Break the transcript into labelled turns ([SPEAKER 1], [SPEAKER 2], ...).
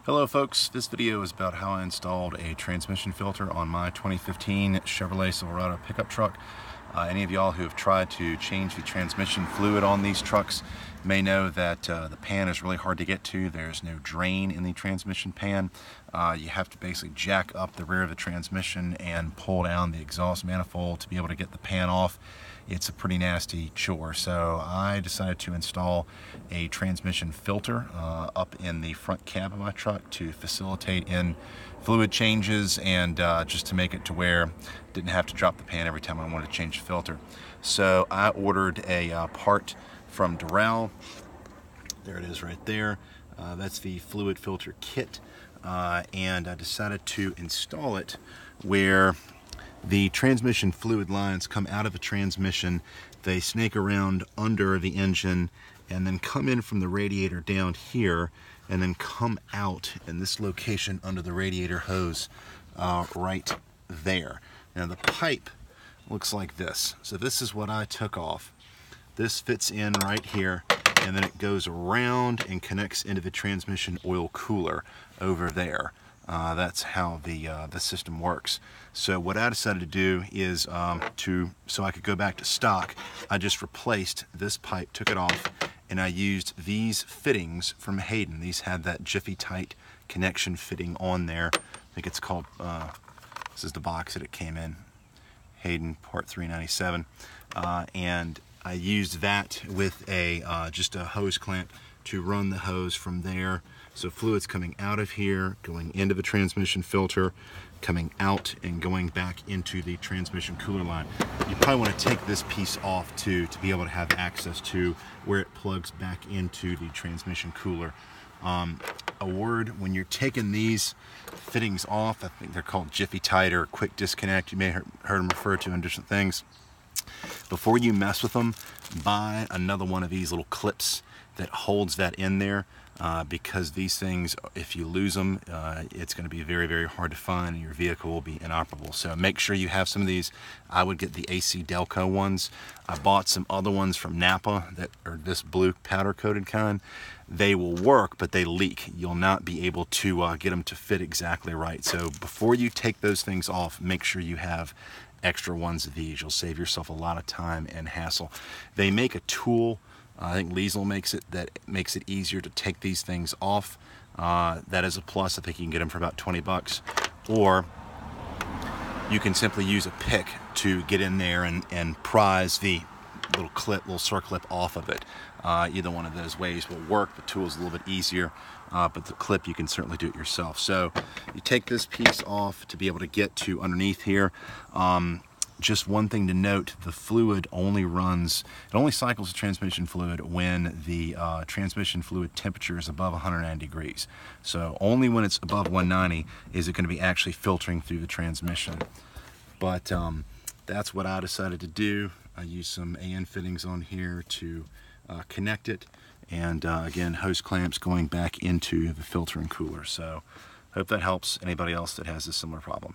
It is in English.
[SPEAKER 1] Hello folks, this video is about how I installed a transmission filter on my 2015 Chevrolet Silverado pickup truck. Any of y'all who have tried to change the transmission fluid on these trucks may know that the pan is really hard to get to. There's no drain in the transmission pan. You have to basically jack up the rear of the transmission and pull down the exhaust manifold to be able to get the pan off. It's a pretty nasty chore, so I decided to install a transmission filter up in the front cab of my truck to facilitate in fluid changes and just to make it to where I didn't have to drop the pan every time I wanted to change the filter. So I ordered a part from Durrell. There it is right there. That's the fluid filter kit, and I decided to install it where the transmission fluid lines come out of the transmission, they snake around under the engine and then come in from the radiator down here and then come out in this location under the radiator hose right there. Now the pipe looks like this. So this is what I took off. This fits in right here, and then it goes around and connects into the transmission oil cooler over there. That's how the system works. So what I decided to do is so I could go back to stock, I just replaced this pipe, took it off, and I used these fittings from Hayden. These had that Jiffy Tight connection fitting on there. I think it's called, this is the box that it came in, Hayden part 397, and I used that with a just a hose clamp to run the hose from there. So fluid's coming out of here, going into the transmission filter, coming out and going back into the transmission cooler line. You probably want to take this piece off too to be able to have access to where it plugs back into the transmission cooler. A word, when you're taking these fittings off, I think they're called Jiffy Tight or Quick Disconnect. You may have heard them referred to in different things. Before you mess with them, buy another one of these little clips that holds that in there, because these things, if you lose them, it's going to be very, very hard to find and your vehicle will be inoperable. So make sure you have some of these. I would get the AC Delco ones. I bought some other ones from Napa that are this blue powder coated kind. They will work, but they leak. You'll not be able to get them to fit exactly right. So before you take those things off, make sure you have extra ones of these. You'll save yourself a lot of time and hassle. They make a tool, I think Liesl makes it, that makes it easier to take these things off. That is a plus. I think you can get them for about 20 bucks. Or you can simply use a pick to get in there and prise the little circlip off of it. Either one of those ways will work. The tool is a little bit easier, but the clip, you can certainly do it yourself. So you take this piece off to be able to get to underneath here. Just one thing to note, the fluid only cycles the transmission fluid when the transmission fluid temperature is above 190 degrees. So only when it's above 190 is it going to be actually filtering through the transmission. But that's what I decided to do. I used some AN fittings on here to connect it, and again, hose clamps going back into the filter and cooler. So hope that helps anybody else that has a similar problem.